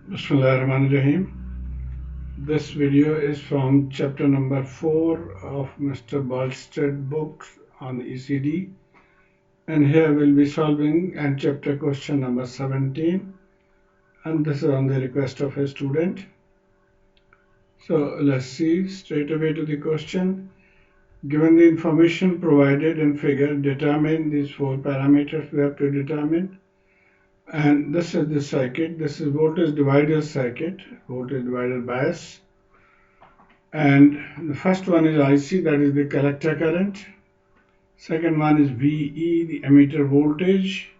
Bismillahirrahmanirrahim. This video is from chapter number 4 of Mr. Boylestad books on ECD, and here we'll be solving and chapter question number 17, and this is on the request of a student. So let's see straight away to the question. Given the information provided in figure, determine these 4 parameters we have to determine. And this is the circuit. This is voltage divider circuit, voltage divider bias. And the first one is IC, that is the collector current. Second one is VE, the emitter voltage.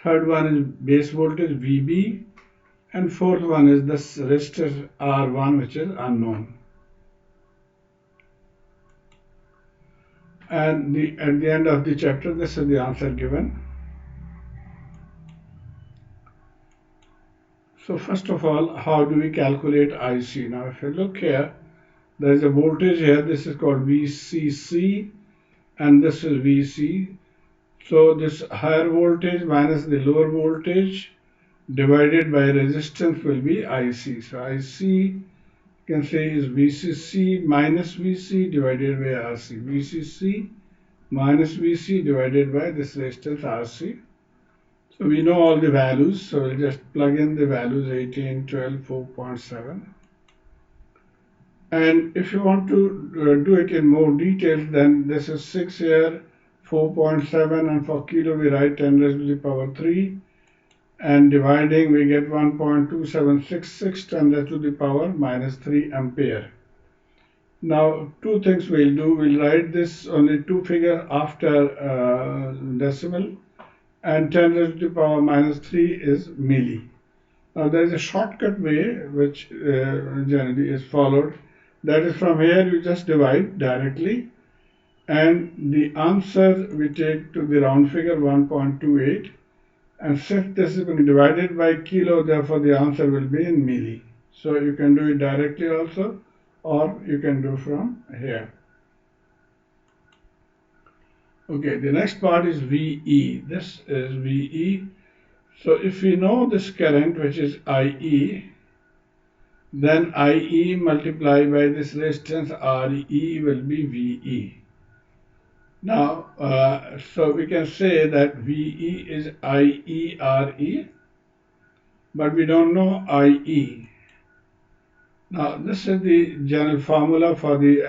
Third one is base voltage, VB. And fourth one is the resistor R1, which is unknown. And at the end of the chapter, this is the answer given. So first of all, how do we calculate IC? Now if you look here, there is a voltage here. This is called VCC and this is VC. So this higher voltage minus the lower voltage divided by resistance will be IC. So IC you can say is VCC minus VC divided by RC. VCC minus VC divided by this resistance RC. So we know all the values, so we'll just plug in the values 18, 12, 4.7. And if you want to do it in more detail, then this is 6 here, 4.7, and for kilo we write 10 raised to the power 3. And dividing we get 1.2766 10 raised to the power minus 3 ampere. Now two things we'll do. We'll write this only two figures after decimal. And 10 raised to the power minus 3 is milli. Now there is a shortcut way which generally is followed. That is, from here you just divide directly, and the answer we take to the round figure 1.28, and since this is being divided by kilo, therefore the answer will be in milli. So you can do it directly also, or you can do from here. Okay, the next part is VE. This is VE. So if we know this current, which is IE, then IE multiplied by this resistance RE will be VE. Now, so we can say that VE is IE RE, but we don't know IE. Now, this is the general formula for the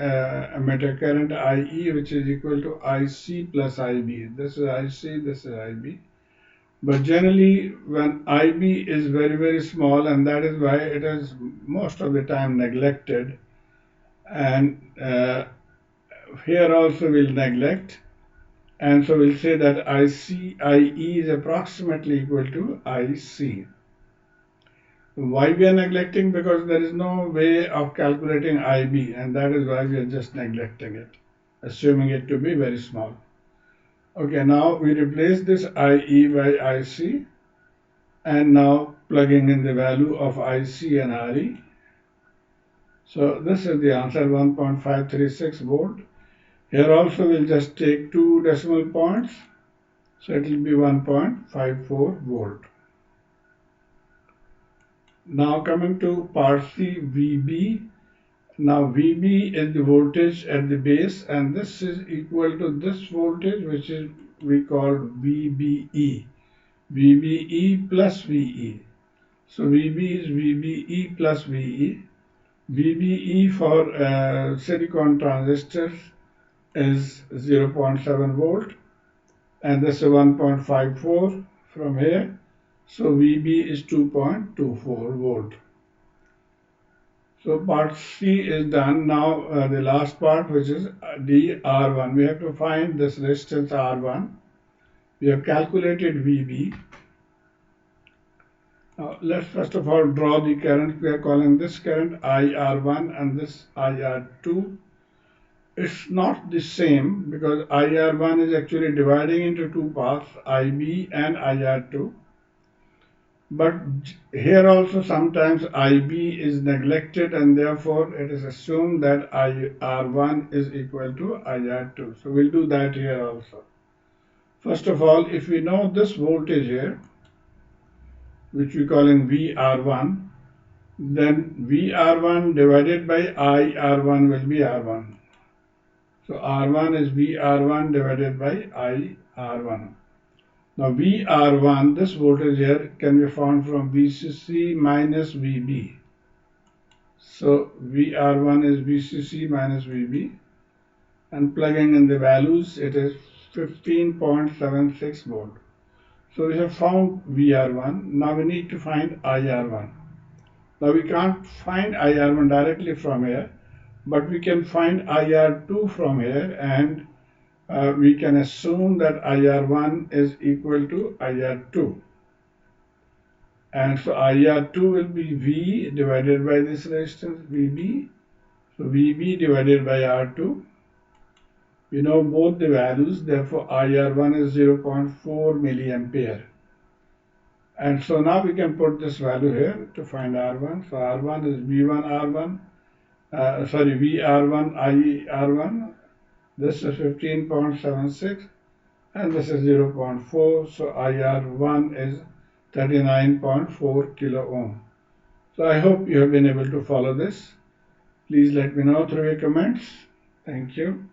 emitter current IE, which is equal to IC plus IB. This is IC, this is IB. But generally, when IB is very, very small, and that is why it is most of the time neglected. And here also we'll neglect. And so we'll say that IE is approximately equal to IC. Why we are neglecting? Because there is no way of calculating IB, and that is why we are just neglecting it, assuming it to be very small. Okay, now we replace this IE by IC, and now plugging in the value of IC and RE. So this is the answer, 1.536 volt. Here also we'll just take 2 decimal points, so it will be 1.54 volt. Now coming to part C, VB. Now VB is the voltage at the base, and this is equal to this voltage, which is we call VBE. VBE plus VE. So VB is VBE plus VE. VBE for silicon transistors is 0.7 volt, and this is 1.54 from here. So VB is 2.24 volt. So part C is done. Now the last part, which is R1. We have to find this resistance R1. We have calculated VB. Now let's first of all draw the current. We are calling this current IR1 and this IR2. It's not the same because IR1 is actually dividing into two parts, IB and IR2. But here also sometimes IB is neglected, and therefore it is assumed that IR1 is equal to IR2. So we'll do that here also. First of all, if we know this voltage here, which we call in VR1, then VR1 divided by IR1 will be R1. So R1 is VR1 divided by IR1. Now VR1, this voltage here can be found from VCC minus VB. So VR1 is VCC minus VB, and plugging in the values, it is 15.76 volt. So we have found VR1. Now we need to find IR1. Now we can't find IR1 directly from here, but we can find IR2 from here, and we can assume that IR1 is equal to IR2. And so IR2 will be V divided by this resistance VB. So VB divided by R2. We know both the values, therefore IR1 is 0.4 milliampere. And so now we can put this value here to find R1. So R1 is V1R1, VR1 IR1. This is 15.76 and this is 0.4. So IR1 is 39.4 kilo ohm. So I hope you have been able to follow this. Please let me know through your comments. Thank you.